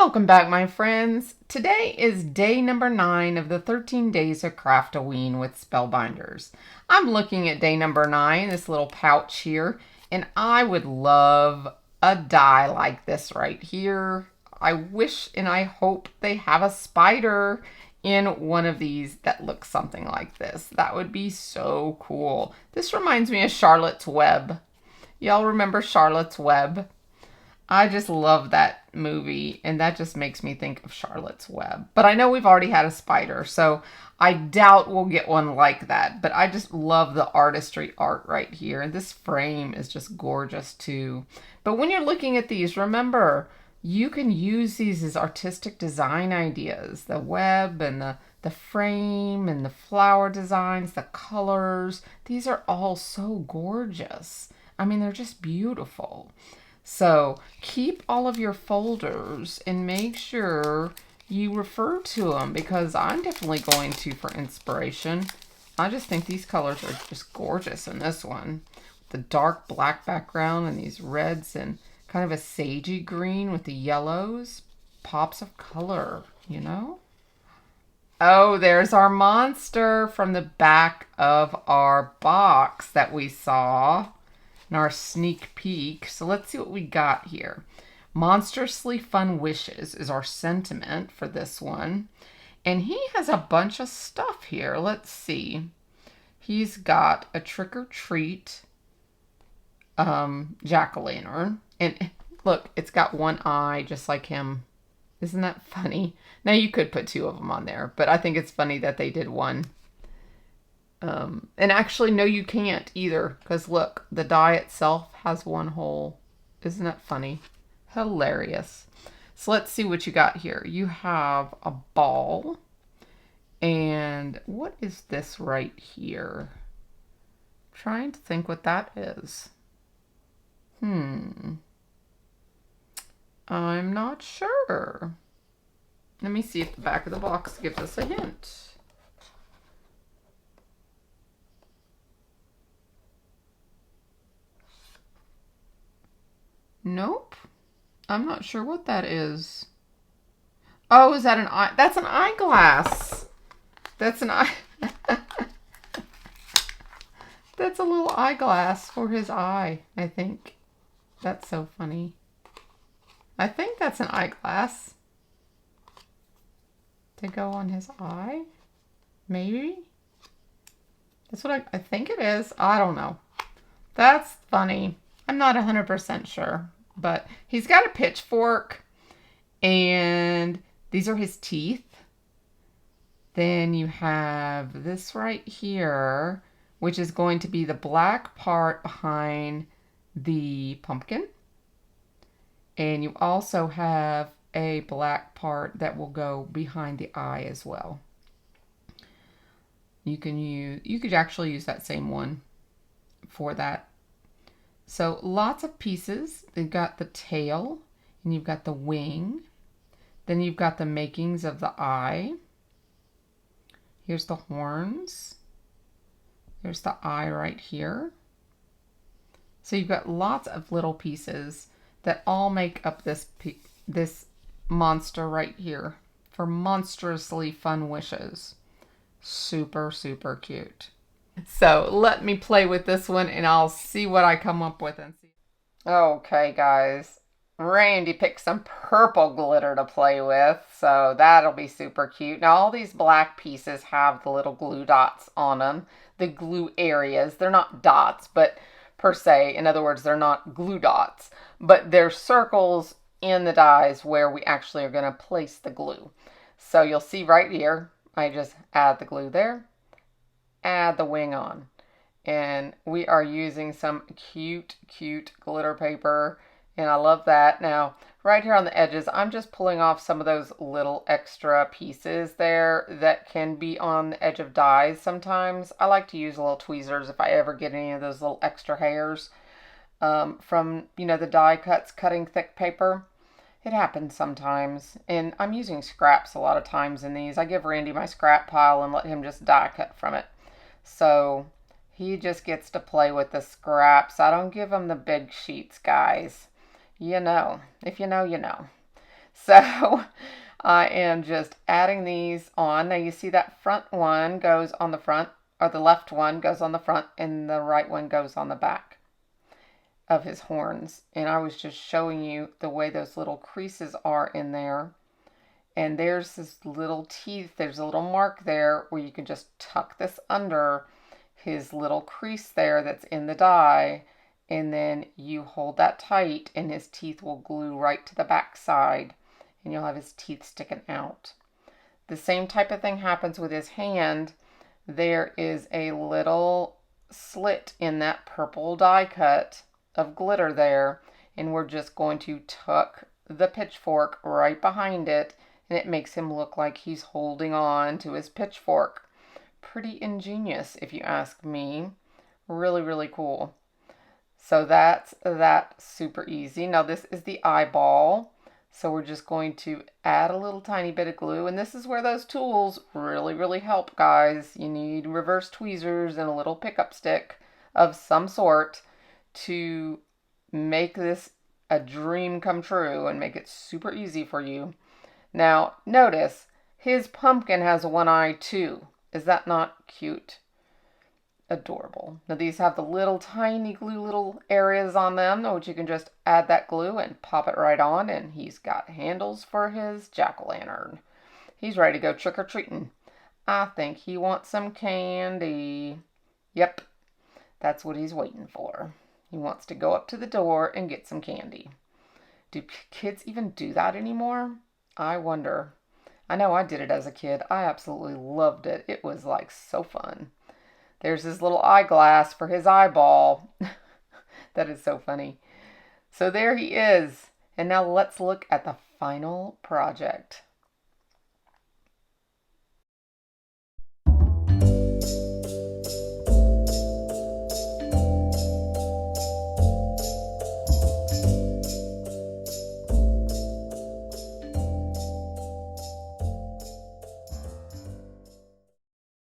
Welcome back, my friends. Today is day number 9 of the 13 days of Craft-O-Ween with Spellbinders. I'm looking at day number 9, this little pouch here, and I would love a die like this right here. I wish and I hope they have a spider in one of these that looks something like this. That would be so cool. This reminds me of Charlotte's Web. Y'all remember Charlotte's Web? I just love that movie, and that just makes me think of Charlotte's Web. But I know we've already had a spider, so I doubt we'll get one like that. But I just love the artistry art right here. And this frame is just gorgeous, too. But when you're looking at these, remember, you can use these as artistic design ideas. The web and the frame and the flower designs, the colors. These are all so gorgeous. I mean, they're just beautiful. So keep all of your folders and make sure you refer to them, because I'm definitely going to for inspiration. I just think these colors are just gorgeous in this one. The dark black background and these reds and kind of a sagey green with the yellows. Pops of color, you know? Oh, there's our monster from the back of our box that we saw in our sneak peek. So let's see what we got here. Monstrously fun wishes is our sentiment for this one. And he has a bunch of stuff here. Let's see. He's got a trick-or-treat jack-o'-lantern. And look, it's got one eye just like him. Isn't that funny? Now you could put two of them on there, but I think it's funny that they did one. And actually, no, you can't either, because look, the die itself has one hole. Isn't that funny? Hilarious. So let's see what you got here. You have a ball. And what is this right here? Trying to think what that is. I'm not sure. Let me see if the back of the box gives us a hint. Nope. I'm not sure what that is. Oh, is that an eye? That's an eyeglass. That's an eye. That's a little eyeglass for his eye, I think. That's so funny. I think that's an eyeglass to go on his eye. Maybe. That's what I think it is. I don't know. That's funny. I'm not 100% sure, but he's got a pitchfork, and these are his teeth. Then you have this right here, which is going to be the black part behind the pumpkin. And you also have a black part that will go behind the eye as well. You could actually use that same one for that. So lots of pieces. You've got the tail, and you've got the wing. Then you've got the makings of the eye. Here's the horns. There's the eye right here. So you've got lots of little pieces that all make up this monster right here for monstrously fun wishes. Super, super cute. So let me play with this one and I'll see what I come up with and see. Okay, guys. Randy picked some purple glitter to play with, so that'll be super cute. Now all these black pieces have the little glue dots on them, the glue areas. They're not dots, but per se, in other words, they're not glue dots, but they're circles in the dies where we actually are going to place the glue. So you'll see right here, I just add the glue there, add the wing on, and we are using some cute glitter paper, and I love that. Now right here on the edges, I'm just pulling off some of those little extra pieces there that can be on the edge of dies sometimes. I like to use little tweezers if I ever get any of those little extra hairs from, you know, the die cuts cutting thick paper. It happens sometimes, and I'm using scraps a lot of times in these. I give Randy my scrap pile and let him just die cut from it. So he just gets to play with the scraps. I don't give him the big sheets, guys. You know, if you know, you know. So I am just adding these on. Now you see that front one goes on the front, or the left one goes on the front, and the right one goes on the back of his horns. And I was just showing you the way those little creases are in there. And there's this little teeth, there's a little mark there where you can just tuck this under his little crease there that's in the die, and then you hold that tight and his teeth will glue right to the back side and you'll have his teeth sticking out. The same type of thing happens with his hand. There is a little slit in that purple die cut of glitter there, and we're just going to tuck the pitchfork right behind it, and it makes him look like he's holding on to his pitchfork. Pretty ingenious, if you ask me. Really, really cool. So that's that, super easy. Now this is the eyeball. So we're just going to add a little tiny bit of glue, and this is where those tools really, really help, guys. You need reverse tweezers and a little pickup stick of some sort to make this a dream come true and make it super easy for you. Now, notice his pumpkin has one eye too. Is that not cute? Adorable. Now these have the little tiny glue little areas on them, which you can just add that glue and pop it right on, and he's got handles for his jack-o'-lantern. He's ready to go trick-or-treating. I think he wants some candy. Yep, that's what he's waiting for. He wants to go up to the door and get some candy. Do kids even do that anymore? I wonder. I know I did it as a kid. I absolutely loved it. It was like so fun. There's his little eyeglass for his eyeball. That is so funny. So there he is. And now let's look at the final project.